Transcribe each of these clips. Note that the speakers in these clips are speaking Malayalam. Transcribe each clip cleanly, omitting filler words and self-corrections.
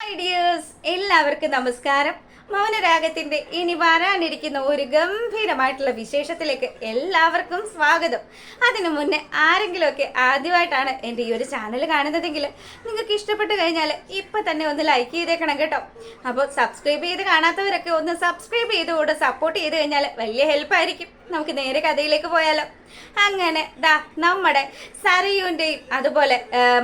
ഹായ് ഡിയേഴ്സ്, എല്ലാവർക്കും നമസ്കാരം. മൗനരാഗത്തിന്റെ ഇനി വരാനിരിക്കുന്ന ഒരു ഗംഭീരമായിട്ടുള്ള വിശേഷത്തിലേക്ക് എല്ലാവർക്കും സ്വാഗതം. അതിനു മുന്നേ ആരെങ്കിലുമൊക്കെ ആദ്യമായിട്ടാണ് എൻ്റെ ഈ ഒരു ചാനൽ കാണുന്നതെങ്കിൽ നിങ്ങൾക്ക് ഇഷ്ടപ്പെട്ട് കഴിഞ്ഞാൽ ഇപ്പം തന്നെ ഒന്ന് ലൈക്ക് ചെയ്തേക്കണം കേട്ടോ. അപ്പോൾ സബ്സ്ക്രൈബ് ചെയ്ത് കാണാത്തവരൊക്കെ ഒന്ന് സബ്സ്ക്രൈബ് ചെയ്തുകൂടെ സപ്പോർട്ട് ചെയ്ത് കഴിഞ്ഞാൽ വലിയ ഹെൽപ്പായിരിക്കും. നമുക്ക് നേരെ കഥയിലേക്ക് പോയാലോ. അങ്ങനെ ദാ നമ്മുടെ സരയുവിൻ്റെയും അതുപോലെ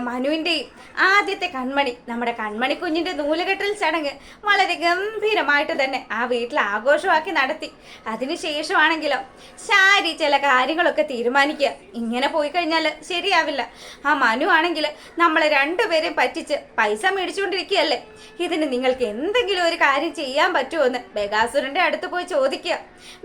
മനുവിൻ്റെയും ആദ്യത്തെ കൺമണി, നമ്മുടെ കൺമണി കുഞ്ഞിൻ്റെ നൂലുകെട്ടൽ ചടങ്ങ് വളരെ ഗംഭീരമായിട്ട് തന്നെ ആ വീട്ടിൽ ആഘോഷമാക്കി നടത്തി. അതിനുശേഷമാണെങ്കിലോ ശാരി ചില കാര്യങ്ങളൊക്കെ തീരുമാനിക്കുക. ഇങ്ങനെ പോയി കഴിഞ്ഞാൽ ശരിയാവില്ല. ആ മനു ആണെങ്കിൽ നമ്മളെ രണ്ടുപേരെയും പറ്റിച്ച് പൈസ മേടിച്ചുകൊണ്ടിരിക്കുകയല്ലേ, ഇതിന് നിങ്ങൾക്ക് എന്തെങ്കിലും ഒരു കാര്യം ചെയ്യാൻ പറ്റുമോ എന്ന് ബഗാസുരൻ്റെ അടുത്ത് പോയി ചോദിക്കുക.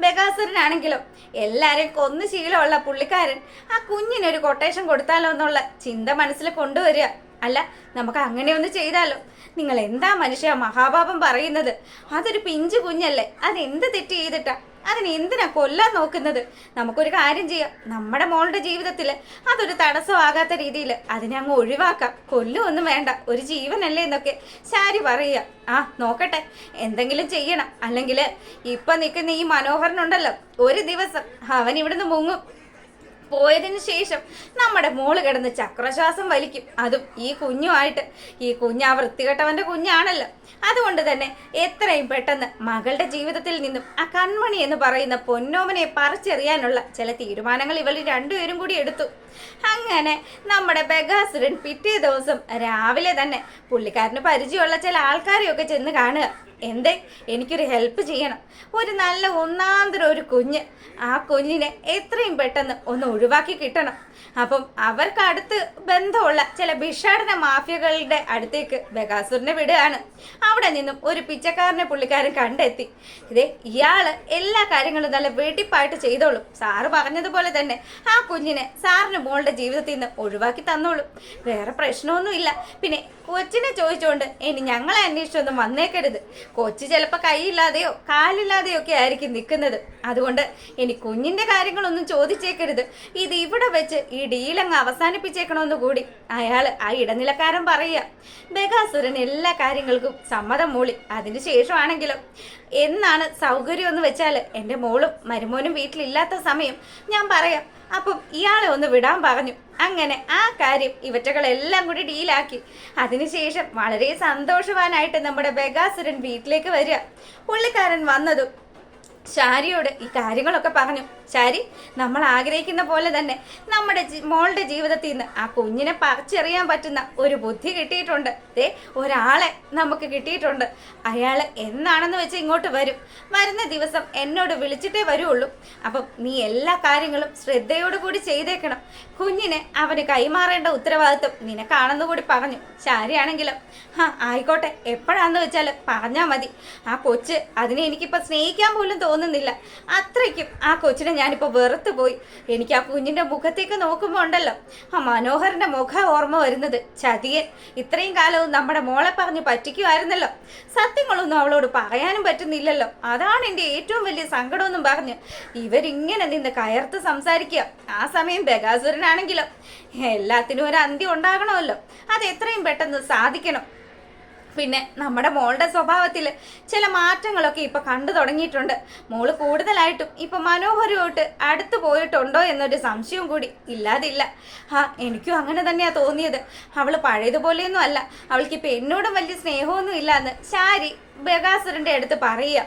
ബഗാസുരനാണെങ്കിലോ എല്ലാവരെയും കൊന്നു ശീലമുള്ള പുള്ളിക്കാരൻ ആ കുഞ്ഞിനൊരു കൊട്ടേഷൻ കൊടുത്താലോ എന്നുള്ള ചിന്ത മനസ്സിൽ കൊണ്ടുവരിക. അല്ല, നമുക്ക് അങ്ങനെയൊന്ന് ചെയ്താലോ? നിങ്ങൾ എന്താ മനുഷ്യ മഹാപാപം പറയുന്നത്? അതൊരു പിഞ്ചു കുഞ്ഞല്ലേ, അതെന്ത് തെറ്റ് ചെയ്തിട്ടാ? അതിന് എന്തിനാ കൊല്ലാൻ നോക്കുന്നത്? നമുക്കൊരു കാര്യം ചെയ്യാം, നമ്മുടെ മോളുടെ ജീവിതത്തിൽ അതൊരു തടസ്സമാകാത്ത രീതിയിൽ അതിനെ അങ്ങ് ഒഴിവാക്കാം. കൊല്ലുമൊന്നും വേണ്ട, ഒരു ജീവനല്ലേ എന്നൊക്കെ ശാരി പറയുക. ആ നോക്കട്ടെ, എന്തെങ്കിലും ചെയ്യണം. അല്ലെങ്കിൽ ഇപ്പൊ നിൽക്കുന്ന ഈ മനോഹരനുണ്ടല്ലോ, ഒരു ദിവസം അവൻ ഇവിടുന്ന് മുങ്ങും. പോയതിന് ശേഷം നമ്മുടെ മോള് കിടന്ന് ചക്രശ്വാസം വലിക്കും, അതും ഈ കുഞ്ഞുമായിട്ട്. ഈ കുഞ്ഞ് ആ വൃത്തികെട്ടവന്റെ കുഞ്ഞാണല്ലോ. അതുകൊണ്ട് തന്നെ എത്രയും പെട്ടെന്ന് മകളുടെ ജീവിതത്തിൽ നിന്നും ആ കൺമണി എന്ന് പറയുന്ന പൊന്നോമനെ പറിച്ചെറിയാനുള്ള ചില തീരുമാനങ്ങൾ ഇവർ രണ്ടുപേരും കൂടി എടുത്തു. അങ്ങനെ നമ്മുടെ ബഗാസുരൻ പിറ്റേ ദിവസം രാവിലെ തന്നെ പുള്ളിക്കാരന് പരിചയമുള്ള ചില ആൾക്കാരെയൊക്കെ ചെന്ന് കാണുക. എന്തേ, എനിക്കൊരു ഹെൽപ്പ് ചെയ്യണം. ഒരു നല്ല ഒന്നാന്തരം ഒരു കുഞ്ഞ്, ആ കുഞ്ഞിനെ എത്രയും പെട്ടെന്ന് ഒന്ന് ഒഴിവാക്കി കിട്ടണം. അപ്പം അവർക്ക് അടുത്ത് ബന്ധമുള്ള ചില ഭിക്ഷാടന മാഫിയകളുടെ അടുത്തേക്ക് ബഗാസുരനെ വിടുകയാണ്. അവിടെ നിന്നും ഒരു പിച്ചക്കാരനെ പുള്ളിക്കാരൻ കണ്ടെത്തി. ഇതേ ഇയാള് എല്ലാ കാര്യങ്ങളും നല്ല വെടിപ്പായിട്ട് ചെയ്തോളും. സാറ് പറഞ്ഞതുപോലെ തന്നെ ആ കുഞ്ഞിനെ സാറിന് മോളുടെ ജീവിതത്തിൽ നിന്ന് ഒഴിവാക്കി തന്നോളും. വേറെ പ്രശ്നമൊന്നുമില്ല. പിന്നെ കൊച്ചിനെ ചോദിച്ചുകൊണ്ട് ഇനി ഞങ്ങളെ അന്വേഷിച്ചൊന്നും വന്നേക്കരുത്. കൊച്ചു ചിലപ്പോൾ കൈയില്ലാതെയോ കാലില്ലാതെയോ ഒക്കെ ആയിരിക്കും നിൽക്കുന്നത്. അതുകൊണ്ട് ഇനി കുഞ്ഞിന്റെ കാര്യങ്ങളൊന്നും ചോദിച്ചേക്കരുത്. ഇത് ഇവിടെ വെച്ച് ഈ ഡീലങ്ങ് അവസാനിപ്പിച്ചേക്കണമെന്ന് കൂടി ആ ഇടനിലക്കാരൻ പറയുക. ബഗാസുരൻ എല്ലാ കാര്യങ്ങൾക്കും സമ്മതം മൂളി. അതിനുശേഷമാണെങ്കിലും എന്നാണ് സൗകര്യം എന്ന് വെച്ചാൽ എൻ്റെ മോളും മരുമോനും വീട്ടിലില്ലാത്ത സമയം ഞാൻ പറയാം. അപ്പം ഇയാളെ ഒന്ന് വിടാൻ പറഞ്ഞു. അങ്ങനെ ആ കാര്യം ഇവറ്റകളെല്ലാം കൂടി ഡീലാക്കി. അതിനുശേഷം വളരെ സന്തോഷവാനായിട്ട് നമ്മുടെ ബഗാസുരൻ വീട്ടിലേക്ക് വരിക. പുള്ളിക്കാരൻ വന്നതും ശാരിയോട് ഈ കാര്യങ്ങളൊക്കെ പറഞ്ഞു. ശാരി, നമ്മൾ ആഗ്രഹിക്കുന്ന പോലെ തന്നെ നമ്മുടെ മോളുടെ ജീവിതത്തിൽ നിന്ന് ആ കുഞ്ഞിനെ പറിച്ചെറിയാൻ പറ്റുന്ന ഒരു ബുദ്ധി കിട്ടിയിട്ടുണ്ട്. ഒരാളെ നമുക്ക് കിട്ടിയിട്ടുണ്ട്. അയാൾ എന്നാണെന്ന് വെച്ച് ഇങ്ങോട്ട് വരും. വരുന്ന ദിവസം എന്നോട് വിളിച്ചിട്ടേ വരുള്ളൂ. അപ്പം നീ എല്ലാ കാര്യങ്ങളും ശ്രദ്ധയോടുകൂടി ചെയ്തേക്കണം. കുഞ്ഞിനെ അവന് കൈമാറേണ്ട ഉത്തരവാദിത്വം നിനക്കാണെന്ന് കൂടി പറഞ്ഞു. ശാരിയാണെങ്കിലും ആയിക്കോട്ടെ, എപ്പോഴാന്ന് വെച്ചാൽ പറഞ്ഞാൽ മതി. ആ കൊച്ച്, അതിനെ എനിക്കിപ്പോൾ സ്നേഹിക്കാൻ പോലും തോന്നുന്നില്ല. അത്രയ്ക്കും ആ കൊച്ചിനെ ഞാനിപ്പോൾ വെറുത്തു പോയി. എനിക്ക് ആ കുഞ്ഞിൻ്റെ മുഖത്തേക്ക് നോക്കുമ്പോൾ ഉണ്ടല്ലോ ആ മനോഹരൻ്റെ മുഖം ഓർമ്മ വരുന്നത്. ചതിയൻ, ഇത്രയും കാലവും നമ്മുടെ മോളെ പറഞ്ഞ് പറ്റിക്കുമായിരുന്നല്ലോ. സത്യങ്ങളൊന്നും അവളോട് പറയാനും പറ്റുന്നില്ലല്ലോ. അതാണ് എൻ്റെ ഏറ്റവും വലിയ സങ്കടമെന്നും പറഞ്ഞ് ഇവരിങ്ങനെ നിന്ന് കയർത്ത് സംസാരിക്കുക. ആ സമയം ബഗാസുരനാണെങ്കിലോ എല്ലാത്തിനും ഒരു അന്ത്യം ഉണ്ടാകണമല്ലോ, അത് എത്രയും പെട്ടെന്ന് സാധിക്കണം. പിന്നെ നമ്മുടെ മോളുടെ സ്വഭാവത്തിൽ ചില മാറ്റങ്ങളൊക്കെ ഇപ്പം കണ്ടു തുടങ്ങിയിട്ടുണ്ട്. മോള് കൂടുതലായിട്ടും ഇപ്പം മനോഹരമായിട്ട് അടുത്ത് പോയിട്ടുണ്ടോ എന്നൊരു സംശയവും കൂടി ഇല്ലാതില്ല. എനിക്കും അങ്ങനെ തന്നെയാണ് തോന്നിയത്. അവൾ പഴയതുപോലെയൊന്നും അല്ല. അവൾക്കിപ്പോൾ എന്നോടും വലിയ സ്നേഹമൊന്നും ഇല്ലാന്ന് ശാരി ബഗാസുരൻ്റെ അടുത്ത് പറയുക.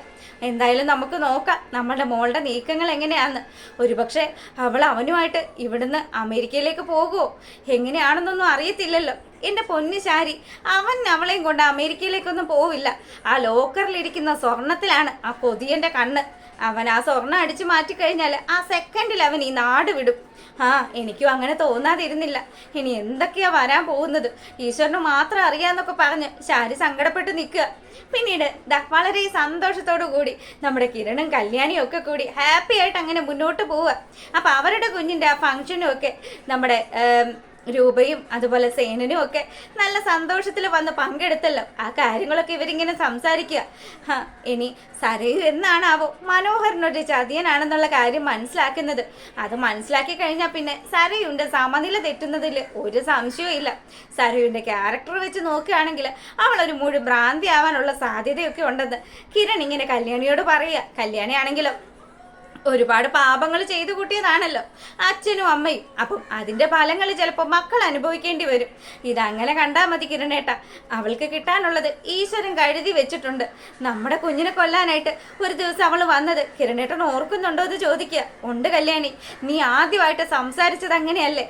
എന്തായാലും നമുക്ക് നോക്കാം നമ്മുടെ മോളുടെ നീക്കങ്ങൾ എങ്ങനെയാന്ന്. ഒരുപക്ഷെ അവൾ അവനുമായിട്ട് ഇവിടുന്ന് അമേരിക്കയിലേക്ക് പോകുമോ എങ്ങനെയാണെന്നൊന്നും അറിയത്തില്ലല്ലോ. എൻ്റെ പൊന്നു ശാരി, അവൻ അവളെയും കൊണ്ട് അമേരിക്കയിലേക്കൊന്നും പോവില്ല. ആ ലോക്കറിലിരിക്കുന്ന സ്വർണത്തിലാണ് ആ കൊതിയൻ്റെ കണ്ണ്. അവൻ ആ സ്വർണം അടിച്ചു മാറ്റിക്കഴിഞ്ഞാൽ ആ സെക്കൻഡിൽ അവൻ ഈ നാട് വിടും. എനിക്കും അങ്ങനെ തോന്നാതിരുന്നില്ല. ഇനി എന്തൊക്കെയാ വരാൻ പോകുന്നത് ഈശ്വരന് മാത്രം അറിയാന്നൊക്കെ പറഞ്ഞ് ശാരി സങ്കടപ്പെട്ട് നിൽക്കുക. പിന്നീട് വളരെ സന്തോഷത്തോടു കൂടി നമ്മുടെ കിരണും കല്യാണിയും ഒക്കെ കൂടി ഹാപ്പി ആയിട്ട് അങ്ങനെ മുന്നോട്ട് പോവുക. അപ്പം അവരുടെ കുഞ്ഞിൻ്റെ ആ ഫംഗ്ഷനും ഒക്കെ നമ്മുടെ രൂപയും അതുപോലെ സേനനും ഒക്കെ നല്ല സന്തോഷത്തിൽ വന്ന് പങ്കെടുത്തല്ലോ. ആ കാര്യങ്ങളൊക്കെ ഇവരിങ്ങനെ സംസാരിക്കുക. ഇനി സരയു എന്നാണാവോ മനോഹരനൊരു ചതിയനാണെന്നുള്ള കാര്യം മനസ്സിലാക്കുന്നത്. അത് മനസ്സിലാക്കി കഴിഞ്ഞാൽ പിന്നെ സരയുവിൻ്റെ സമനില തെറ്റുന്നതിൽ ഒരു സംശയവും ഇല്ല. സരയുവിൻ്റെ ക്യാരക്ടർ വെച്ച് നോക്കുകയാണെങ്കിൽ അവളൊരു മുഴുവൻ ഭ്രാന്തി ആവാനുള്ള സാധ്യതയൊക്കെ ഉണ്ടെന്ന് കിരൺ ഇങ്ങനെ കല്യാണിയോട് പറയുക. കല്യാണിയാണെങ്കിലോ ഒരുപാട് പാപങ്ങൾ ചെയ്തു കൂട്ടിയതാണല്ലോ അച്ഛനും അമ്മയും. അപ്പം അതിൻ്റെ ഫലങ്ങൾ ചിലപ്പോൾ മക്കൾ അനുഭവിക്കേണ്ടി വരും. ഇതങ്ങനെ കണ്ടാൽ മതി കിരണേട്ട. അവൾക്ക് കിട്ടാനുള്ളത് ഈശ്വരൻ കഴുതി വെച്ചിട്ടുണ്ട്. നമ്മുടെ കുഞ്ഞിനെ കൊല്ലാനായിട്ട് ഒരു ദിവസം അവൾ വന്നത് കിരണേട്ടൻ ഓർക്കുന്നുണ്ടോ എന്ന് ചോദിക്കുക. ഉണ്ട് കല്യാണി, നീ ആദ്യമായിട്ട് സംസാരിച്ചത് അങ്ങനെയല്ലേ?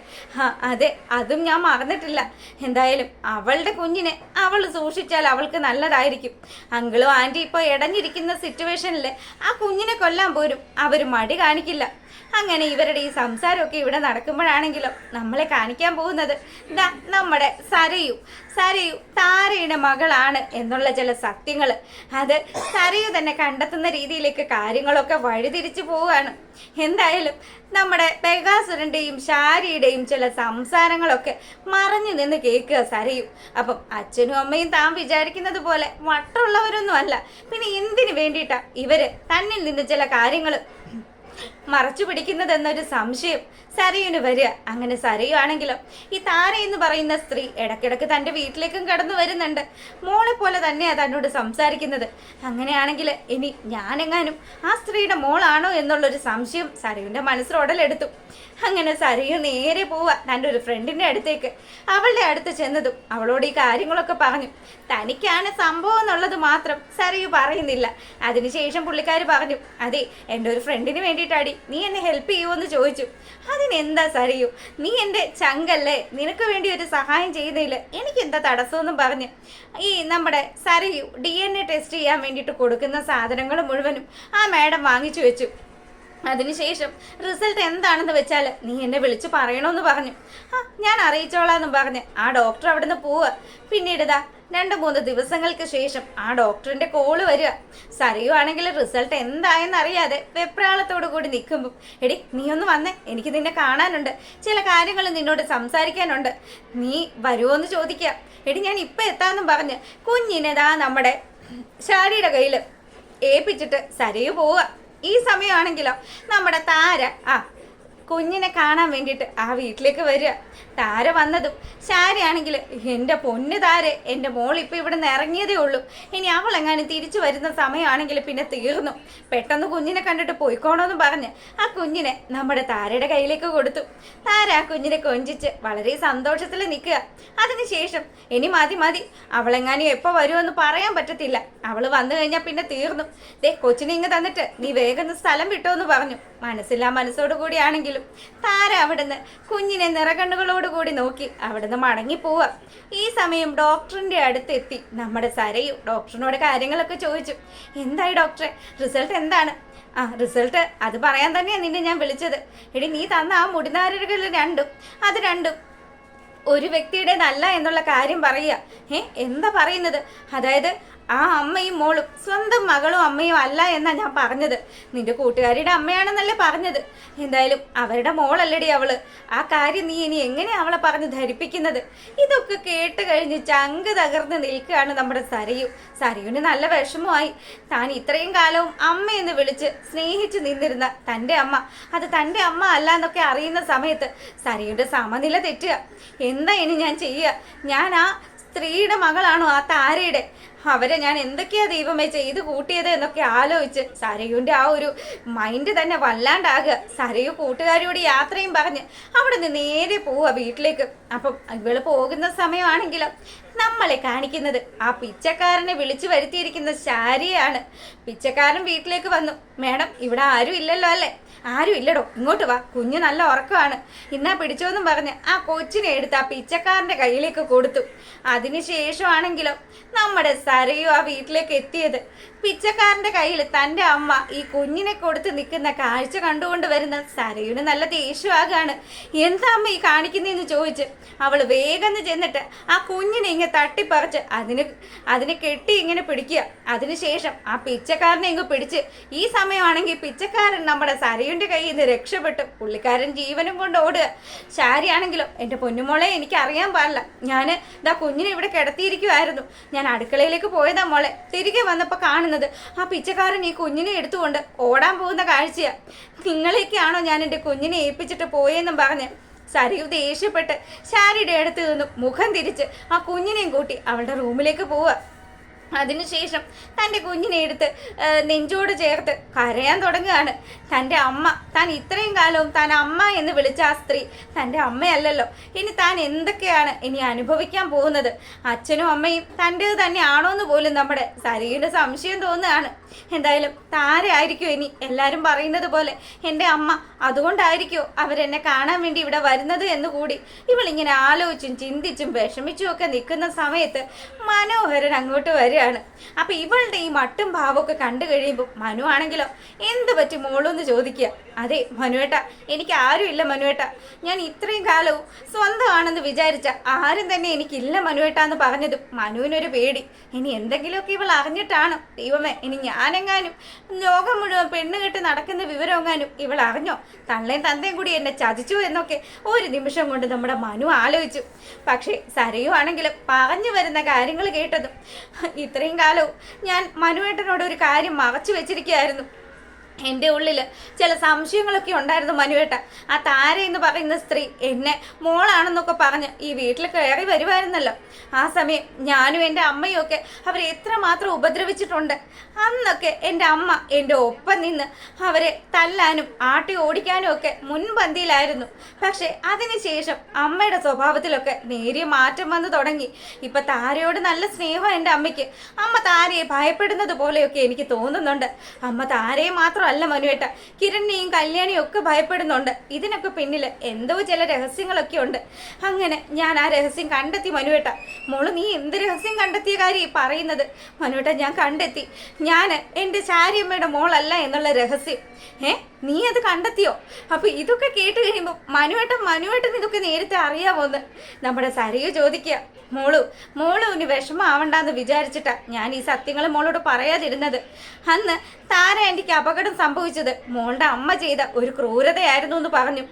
അതെ, അതും ഞാൻ മറന്നിട്ടില്ല. എന്തായാലും അവളുടെ കുഞ്ഞിനെ അവൾ സൂക്ഷിച്ചാൽ അവൾക്ക് നല്ലതായിരിക്കും. അങ്കിളും ആൻറ്റി ഇപ്പോൾ ഇടഞ്ഞിരിക്കുന്ന സിറ്റുവേഷനിൽ ആ കുഞ്ഞിനെ കൊല്ലാൻ പോരും അവർ മടി കാണിക്കില്ല. അങ്ങനെ ഇവരുടെ ഈ സംസാരമൊക്കെ ഇവിടെ നടക്കുമ്പോഴാണെങ്കിലോ നമ്മളെ കാണിക്കാൻ പോകുന്നത് നമ്മുടെ സരയു താരയുടെ മകളാണ് എന്നുള്ള ചില സത്യങ്ങൾ അത് സരയു തന്നെ കണ്ടെത്തുന്ന രീതിയിലേക്ക് കാര്യങ്ങളൊക്കെ വഴിതിരിച്ചു പോവുകയാണ്. എന്തായാലും നമ്മുടെ ബകാസുരന്റെയും ശാരിയുടെയും ചില സംസാരങ്ങളൊക്കെ മറഞ്ഞു നിന്ന് കേൾക്കുക സരയു. അപ്പം അച്ഛനും അമ്മയും താൻ വിചാരിക്കുന്നത് പോലെ വട്ടുള്ളവരൊന്നും അല്ല. പിന്നെ എന്തിനു വേണ്ടിയിട്ടാ ഇവര് തന്നിൽ നിന്ന് ചില കാര്യങ്ങൾ മറച്ചു പിടിക്കുന്നതെന്നൊരു സംശയം സരയുന് വരിക. അങ്ങനെ സരയു ആണെങ്കിലോ ഈ താര എന്ന് പറയുന്ന സ്ത്രീ ഇടയ്ക്കിടയ്ക്ക് തൻ്റെ വീട്ടിലേക്കും കടന്നു വരുന്നുണ്ട്. മോളെ പോലെ തന്നെയാണ് തന്നോട് സംസാരിക്കുന്നത്. അങ്ങനെയാണെങ്കിൽ ഇനി ഞാനെങ്ങാനും ആ സ്ത്രീയുടെ മോളാണോ എന്നുള്ളൊരു സംശയം സരയുൻ്റെ മനസ്സിൽ ഉടലെടുത്തു. അങ്ങനെ സരയു നേരെ പോവാ തൻ്റെ ഒരു ഫ്രണ്ടിൻ്റെ അടുത്തേക്ക്. അവളുടെ അടുത്ത് ചെന്നതും അവളോട് ഈ കാര്യങ്ങളൊക്കെ പറഞ്ഞു. തനിക്കാണ് സംഭവം എന്നുള്ളത് മാത്രം സരയു പറയുന്നില്ല. അതിനുശേഷം പുള്ളിക്കാർ പറഞ്ഞു, അതെ എൻ്റെ ഒരു ഫ്രണ്ടിന് വേണ്ടിയിട്ടാടി, നീ എന്നെ ഹെൽപ്പ് ചെയ്യുമോ എന്ന് ചോദിച്ചു. അതിനെന്താ സരയു, നീ എൻ്റെ ചങ്കല്ലേ, നിനക്ക് വേണ്ടി ഒരു സഹായം ചെയ്യുന്നില്ല, എനിക്കെന്താ തടസ്സമെന്നും പറഞ്ഞ് ഈ നമ്മുടെ സരയു DNA ടെസ്റ്റ് ചെയ്യാൻ വേണ്ടിയിട്ട് കൊടുക്കുന്ന സാധനങ്ങൾ മുഴുവനും ആ മാഡം വാങ്ങിച്ചു വെച്ചു. അതിനുശേഷം റിസൾട്ട് എന്താണെന്ന് വെച്ചാൽ നീ എന്നെ വിളിച്ച് പറയണമെന്ന് പറഞ്ഞു. ഞാൻ അറിയിച്ചോളാന്നും പറഞ്ഞ് ആ ഡോക്ടർ അവിടെ നിന്ന് പോവുക. പിന്നീട് 2-3 ദിവസങ്ങൾക്ക് ശേഷം ആ ഡോക്ടറിന്റെ കോള് വരിക. സരയു ആണെങ്കിൽ റിസൾട്ട് എന്തായെന്ന് അറിയാതെ വെപ്രാളത്തോടു കൂടി നിൽക്കുമ്പോൾ, എടി നീ ഒന്ന് വന്നേ, എനിക്ക് നിന്നെ കാണാനുണ്ട്, ചില കാര്യങ്ങൾ നിന്നോട് സംസാരിക്കാനുണ്ട്, നീ വരുമോ എന്ന് ചോദിക്കുക. എടി ഞാൻ ഇപ്പം എത്താമെന്നും പറഞ്ഞ് കുഞ്ഞിനെതാ നമ്മുടെ ശാരിയുടെ കയ്യിൽ ഏൽപ്പിച്ചിട്ട് സരയു പോവുക. ഈ സമയമാണെങ്കിലോ നമ്മുടെ താര കുഞ്ഞിനെ കാണാൻ വേണ്ടിയിട്ട് ആ വീട്ടിലേക്ക് വരിക. താര വന്നതും ശാരിയാണെങ്കിൽ എൻ്റെ പൊന്ന് താരെ, എൻ്റെ മോൾ ഇപ്പോൾ ഇവിടെ നിന്ന് ഇറങ്ങിയതേ ഉള്ളൂ, ഇനി അവളെങ്ങാനും തിരിച്ചു വരുന്ന സമയമാണെങ്കിൽ പിന്നെ തീർന്നു, പെട്ടെന്ന് കുഞ്ഞിനെ കണ്ടിട്ട് പോയിക്കോണമെന്ന് പറഞ്ഞ് ആ കുഞ്ഞിനെ നമ്മുടെ താരയുടെ കയ്യിലേക്ക് കൊടുത്തു. താര ആ കുഞ്ഞിനെ കൊഞ്ചിച്ച് വളരെ സന്തോഷത്തിൽ നിൽക്കുക. അതിനുശേഷം ഇനി മതി, അവളെങ്ങാനും എപ്പോൾ വരുമെന്ന് പറയാൻ പറ്റത്തില്ല, അവൾ വന്നു കഴിഞ്ഞാൽ പിന്നെ തീർന്നു, കൊച്ചിനെ ഇങ്ങ് തന്നിട്ട് നീ വേഗം സ്ഥലം വിട്ടോന്ന് പറഞ്ഞു. മനസ്സില്ലാ മനസ്സോടു കൂടിയാണെങ്കിലും താര അവിടുന്ന് കുഞ്ഞിനെ നിറകണ്ണുകളോടുകൂടി നോക്കി അവിടുന്ന് മടങ്ങിപ്പോവുക. ഈ സമയം ഡോക്ടറിന്റെ അടുത്തെത്തി നമ്മുടെ സരയു ഡോക്ടറിനോട് കാര്യങ്ങളൊക്കെ ചോദിച്ചു. എന്തായി ഡോക്ടറെ, റിസൾട്ട് എന്താണ്? റിസൾട്ട് അത് പറയാൻ തന്നെയാണ് നിന്നെ ഞാൻ വിളിച്ചത്. എടി നീ തന്ന ആ മുടിനാരുകൾ രണ്ടും ഒരു വ്യക്തിയുടേതല്ല എന്നുള്ള കാര്യം പറയുക. എന്താ പറയുന്നത്? അതായത് ആ അമ്മയും മോളും സ്വന്തം മകളും അമ്മയും അല്ല എന്നാ ഞാൻ പറഞ്ഞത്. നിന്റെ കൂട്ടുകാരിയുടെ അമ്മയാണെന്നല്ലേ പറഞ്ഞത്. എന്തായാലും അവരുടെ മോളല്ലടി അവള്. ആ കാര്യം നീ ഇനി എങ്ങനെ അവളെ പറഞ്ഞ് ധരിപ്പിക്കുന്നത്? ഇതൊക്കെ കേട്ട് കഴിഞ്ഞ് ചങ്ക് തകർന്ന് നിൽക്കുകയാണ് നമ്മുടെ സരയുവിന് നല്ല വിഷമമായി. താൻ ഇത്രയും കാലവും അമ്മയെന്ന് വിളിച്ച് സ്നേഹിച്ച് നിന്നിരുന്ന തൻ്റെ അമ്മ അത് തൻ്റെ അമ്മ അല്ല എന്നൊക്കെ അറിയുന്ന സമയത്ത് സരയുടെ സമനില തെറ്റുക. എന്താ ഇനി ഞാൻ ചെയ്യുക? ഞാൻ ആ സ്ത്രീയുടെ മകളാണോ ആ താരയുടെ? അവരെ ഞാൻ എന്തൊക്കെയാ ദൈവമേ ചെയ്ത് കൂട്ടിയത് എന്നൊക്കെ ആലോചിച്ച് സരയുവിൻ്റെ ആ ഒരു മൈൻഡ് തന്നെ വല്ലാണ്ടാകുക. സരയു കൂട്ടുകാരിയോട് യാത്രയും പറഞ്ഞ് അവിടെ നിന്ന് നേരെ പോവുക വീട്ടിലേക്ക്. അപ്പം ഇവള് പോകുന്ന സമയമാണെങ്കിലും നമ്മളെ കാണിക്കുന്നത് ആ പിച്ചക്കാരനെ വിളിച്ചു വരുത്തിയിരിക്കുന്ന ശാരിയാണ്. പിച്ചക്കാരൻ വീട്ടിലേക്ക് വന്നു. മേഡം ഇവിടെ ആരും ഇല്ലല്ലോ അല്ലേ? ആരും ഇല്ലടോ, ഇങ്ങോട്ട് വാ, കുഞ്ഞ് നല്ല ഉറക്കമാണ്, ഇന്നാ പിടിച്ചോന്നും പറഞ്ഞ് ആ കൊച്ചിനെ എടുത്ത് ആ പിച്ചക്കാരൻ്റെ കയ്യിലേക്ക് കൊടുത്തു. അതിനുശേഷമാണെങ്കിലോ നമ്മുടെ സരയു ആ വീട്ടിലേക്ക് എത്തിയത്. പിച്ചക്കാരന്റെ കയ്യിൽ തന്റെ അമ്മ ഈ കുഞ്ഞിനെ കൊടുത്ത് നിൽക്കുന്ന കാഴ്ച കണ്ടുകൊണ്ട് വരുന്ന സരയുന് നല്ല ദേഷ്യമാകാണ്. എന്താ അമ്മ ഈ കാണിക്കുന്നതെന്ന് ചോദിച്ച് അവള് വേഗം ചെന്നിട്ട് ആ കുഞ്ഞിനെ ഇങ്ങനെ തട്ടിപ്പറിച്ച് അതിനെ കെട്ടി ഇങ്ങനെ പിടിക്കുക. അതിനുശേഷം ആ പിച്ചക്കാരനെ ഇങ്ങ് പിടിച്ച്, ഈ സമയമാണെങ്കിൽ പിച്ചക്കാരൻ നമ്മുടെ സരയുന്റെ കയ്യിൽ നിന്ന് രക്ഷപ്പെട്ടു. പുള്ളിക്കാരൻ ജീവനും കൊണ്ട് ഓടുക. ശാരിയാണെങ്കിലോ, എൻ്റെ പൊന്നുമോളെ എനിക്ക് അറിയാൻ പാടില്ല, ഞാൻ ഇതാ കുഞ്ഞിനെ ഇവിടെ കിടത്തിയിരിക്കുമായിരുന്നു, ഞാൻ അടുക്കളയിലേക്ക് പോയതാ മോളെ. തിരികെ വന്നപ്പോൾ കാണുന്നത് ആ പിച്ചക്കാരൻ ഈ കുഞ്ഞിനെ എടുത്തുകൊണ്ട് ഓടാൻ പോകുന്ന കാഴ്ചയാ. നിങ്ങളേക്കാണോ ഞാൻ എൻ്റെ കുഞ്ഞിനെ ഏൽപ്പിച്ചിട്ട് പോയെന്നും പറഞ്ഞ് സരയു ദേഷ്യപ്പെട്ട് ശാരിയുടെ അടുത്ത് നിന്നും മുഖം തിരിച്ച് ആ കുഞ്ഞിനെയും കൂട്ടി അവളുടെ റൂമിലേക്ക് പോവുക. അതിനുശേഷം തൻ്റെ കുഞ്ഞിനെ എടുത്ത് നെഞ്ചോട് ചേർത്ത് കരയാൻ തുടങ്ങുകയാണ്. തൻ്റെ അമ്മ, താൻ ഇത്രയും കാലവും താൻ അമ്മ എന്ന് വിളിച്ച ആ സ്ത്രീ തൻ്റെ അമ്മയല്ലല്ലോ. ഇനി താൻ എന്തൊക്കെയാണ് ഇനി അനുഭവിക്കാൻ പോകുന്നത്? അച്ഛനും അമ്മയും തൻ്റേത് തന്നെയാണോ എന്ന് പോലും നമ്മുടെ സരയുടെ സംശയം തോന്നുകയാണ്. എന്തായാലും താരായിരിക്കും ഇനി എല്ലാവരും പറയുന്നത് പോലെ എൻ്റെ അമ്മ, അതുകൊണ്ടായിരിക്കുമോ അവരെന്നെ കാണാൻ വേണ്ടി ഇവിടെ വരുന്നത് എന്നുകൂടി ഇവളിങ്ങനെ ആലോചിച്ചും ചിന്തിച്ചും വിഷമിച്ചും ഒക്കെ നിൽക്കുന്ന സമയത്ത് മനോഹരൻ അങ്ങോട്ട് വരിക. അപ്പൊ ഇവളുടെ ഈ മട്ടും ഭാവമൊക്കെ കണ്ടു കഴിയുമ്പോൾ മനു ആണെങ്കിലോ, എന്ത് പറ്റി മോളൊന്ന് ചോദിക്കുക. അതെ മനുവേട്ട, എനിക്ക് ആരും ഇല്ല മനുവേട്ട, ഞാൻ ഇത്രയും കാലവും സ്വന്തമാണെന്ന് വിചാരിച്ച ആരും തന്നെ എനിക്കില്ല മനുവേട്ട എന്ന് പറഞ്ഞതും മനുവിനൊരു പേടി. ഇനി എന്തെങ്കിലുമൊക്കെ ഇവൾ അറിഞ്ഞിട്ടാണ്, ദൈവമേ, ഇനി ഞാനെങ്ങാനും ലോകം മുഴുവൻ പെണ്ണ് കെട്ടി നടക്കുന്ന വിവരമെങ്ങാനും ഇവൾ അറിഞ്ഞോ, തള്ളയും തന്തയും കൂടി എന്നെ ചതിച്ചു എന്നൊക്കെ ഒരു നിമിഷം കൊണ്ട് നമ്മുടെ മനു ആലോചിച്ചു. പക്ഷേ സരയു ആണെങ്കിലും പറഞ്ഞു വരുന്ന കാര്യങ്ങൾ കേട്ടതും, ഇത്രയും കാലവും ഞാൻ മനുവേട്ടനോട് ഒരു കാര്യം മറച്ചു വെച്ചിരിക്കുകയായിരുന്നു. എൻ്റെ ഉള്ളിൽ ചില സംശയങ്ങളൊക്കെ ഉണ്ടായിരുന്നു മനുവേട്ട. ആ താര എന്ന് പറയുന്ന സ്ത്രീ എന്നെ മോളാണെന്നൊക്കെ പറഞ്ഞ് ഈ വീട്ടിൽ കയറി വരുമായിരുന്നല്ലോ. ആ സമയം ഞാനും എൻ്റെ അമ്മയും ഒക്കെ അവരെ എത്രമാത്രം ഉപദ്രവിച്ചിട്ടുണ്ട്. അന്നൊക്കെ എൻ്റെ അമ്മ എൻ്റെ ഒപ്പം നിന്ന് അവരെ തല്ലാനും ആട്ടി ഓടിക്കാനും ഒക്കെ മുൻപന്തിയിലായിരുന്നു. പക്ഷെ അതിനുശേഷം അമ്മയുടെ സ്വഭാവത്തിലൊക്കെ നേരിയ മാറ്റം വന്നു തുടങ്ങി. ഇപ്പം താരയോട് നല്ല സ്നേഹം എൻ്റെ അമ്മയ്ക്ക്. അമ്മ താരയെ ഭയപ്പെടുന്നത് പോലെയൊക്കെ എനിക്ക് തോന്നുന്നുണ്ട്. അമ്മ താരയെ മാത്രമല്ല മനുവേട്ട, കിരണിനെയും കല്യാണിയും ഒക്കെ ഭയപ്പെടുന്നുണ്ട്. ഇതിനൊക്കെ പിന്നിൽ എന്തോ ചില രഹസ്യങ്ങളൊക്കെ ഉണ്ട്. അങ്ങനെ ഞാൻ ആ രഹസ്യം കണ്ടെത്തി മനുവേട്ട. മോള് നീ എന്ത് രഹസ്യം കണ്ടെത്തിയ കാര്യം പറയുന്നത്? മനുവേട്ട, ഞാൻ കണ്ടെത്തി, ഞാൻ എൻ്റെ ശാരിയമ്മയുടെ മോളല്ല എന്നുള്ള രഹസ്യം. നീ അത് കണ്ടെത്തിയോ? അപ്പൊ ഇതൊക്കെ കേട്ട് കഴിയുമ്പോൾ മനുവേട്ടൻ ഇതൊക്കെ നേരത്തെ അറിയാമോന്ന് നമ്മുടെ സരയു ചോദിക്കുക. മോള് വിഷമം ആവണ്ടെന്ന് വിചാരിച്ചിട്ടാ ഞാൻ ഈ സത്യങ്ങൾ മോളോട് പറയാതിരുന്നത്. അന്ന് താര ആൻറ്റിക്ക് അപകടം സംഭവിച്ചത് മോളുടെ അമ്മ ചെയ്ത ഒരു ക്രൂരതയായിരുന്നു എന്ന് പറഞ്ഞു.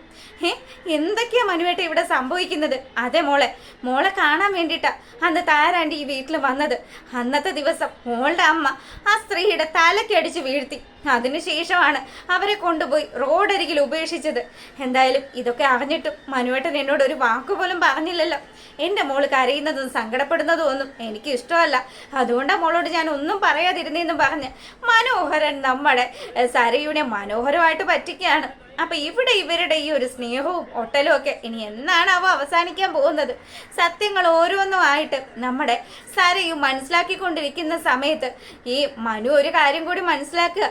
എന്തൊക്കെയാ മനുവേട്ട ഇവിടെ സംഭവിക്കുന്നത്? അതെ മോളെ കാണാൻ വേണ്ടിയിട്ടാ അന്ന് താര ആൻറ്റി ഈ വീട്ടിൽ വന്നത്. അന്നത്തെ ദിവസം മോളുടെ അമ്മ ആ സ്ത്രീയുടെ തലക്കടിച്ച് വീഴ്ത്തി. അതിനുശേഷമാണ് അവരെ കൊണ്ടുപോയി റോഡരികിൽ ഉപേക്ഷിച്ചത്. എന്തായാലും ഇതൊക്കെ അറിഞ്ഞിട്ടും മനുവേട്ടൻ എന്നോട് ഒരു വാക്കുപോലും പറഞ്ഞില്ലല്ലോ. എൻ്റെ മോള് കരയുന്നതും സങ്കടപ്പെടുന്നതും ഒന്നും എനിക്ക് ഇഷ്ടമല്ല. അതുകൊണ്ടാണ് മോളോട് ഞാൻ ഒന്നും പറയാതിരുന്നെന്നും പറഞ്ഞ് മനോഹരൻ നമ്മുടെ സരയുനെ മനോഹരമായിട്ട് പറ്റിക്കുകയാണ്. അപ്പൊ ഇവിടെ ഇവരുടെ ഈ ഒരു സ്നേഹവും ഒട്ടലും ഒക്കെ ഇനി എന്നാണ് അവ അവസാനിക്കാൻ പോകുന്നത്? സത്യങ്ങൾ ഓരോന്നും ആയിട്ട് നമ്മുടെ സരയു മനസ്സിലാക്കിക്കൊണ്ടിരിക്കുന്ന സമയത്ത് ഈ മനു ഒരു കാര്യം കൂടി മനസ്സിലാക്കുക.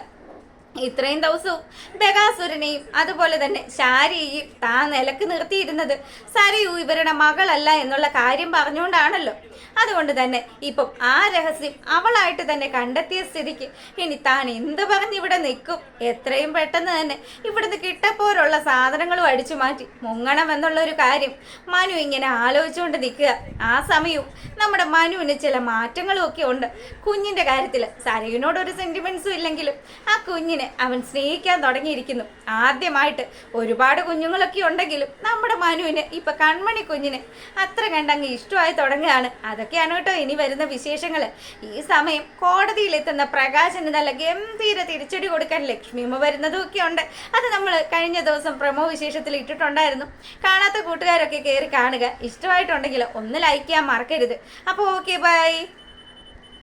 ഇത്രയും ദിവസവും ബകാസുരനെയും അതുപോലെ തന്നെ ശാരിയെയും താൻ നിലക്ക് നിർത്തിയിരുന്നത് സരയു ഇവരുടെ മകളല്ല എന്നുള്ള കാര്യം പറഞ്ഞുകൊണ്ടാണല്ലോ. അതുകൊണ്ട് തന്നെ ഇപ്പം ആ രഹസ്യം അവളായിട്ട് തന്നെ കണ്ടെത്തിയ സ്ഥിതിക്ക് ഇനി താൻ എന്ത് പറഞ്ഞ് ഇവിടെ നിൽക്കും? എത്രയും പെട്ടെന്ന് തന്നെ ഇവിടുന്ന് കിട്ടപ്പോലുള്ള സാധനങ്ങളും അടിച്ചു മാറ്റി മുങ്ങണം എന്നുള്ള ഒരു കാര്യം മനു ഇങ്ങനെ ആലോചിച്ചുകൊണ്ട് നിൽക്കുക. ആ സമയവും നമ്മുടെ മനുവിന് ചില മാറ്റങ്ങളും ഒക്കെ ഉണ്ട്. കുഞ്ഞിൻ്റെ കാര്യത്തിൽ സരയുനോടൊരു സെൻറ്റിമെൻസും ഇല്ലെങ്കിലും ആ കുഞ്ഞിനെ അവൻ സ്നേഹിക്കാൻ തുടങ്ങിയിരിക്കുന്നു. ആദ്യമായിട്ട് ഒരുപാട് കുഞ്ഞുങ്ങളൊക്കെ ഉണ്ടെങ്കിലും നമ്മുടെ മനുവിന് ഇപ്പം കൺമണി കുഞ്ഞിന് അത്ര കണ്ടങ്ങ് ഇഷ്ടമായി തുടങ്ങുകയാണ്. അതൊക്കെയാണ് കേട്ടോ ഇനി വരുന്ന വിശേഷങ്ങൾ. ഈ സമയം കോടതിയിലെത്തുന്ന പ്രകാശന് നല്ല ഗംഭീര തിരിച്ചടി കൊടുക്കാൻ ലക്ഷ്മിയമ്മ വരുന്നതും ഒക്കെ ഉണ്ട്. അത് നമ്മൾ കഴിഞ്ഞ ദിവസം പ്രമോ വിശേഷത്തിൽ ഇട്ടിട്ടുണ്ടായിരുന്നു. കാണാത്ത കൂട്ടുകാരൊക്കെ കയറി കാണുക. ഇഷ്ടമായിട്ടുണ്ടെങ്കിൽ ഒന്ന് ലൈക്ക് ചെയ്യാൻ മറക്കരുത്. അപ്പോൾ ഓക്കെ, ബൈ.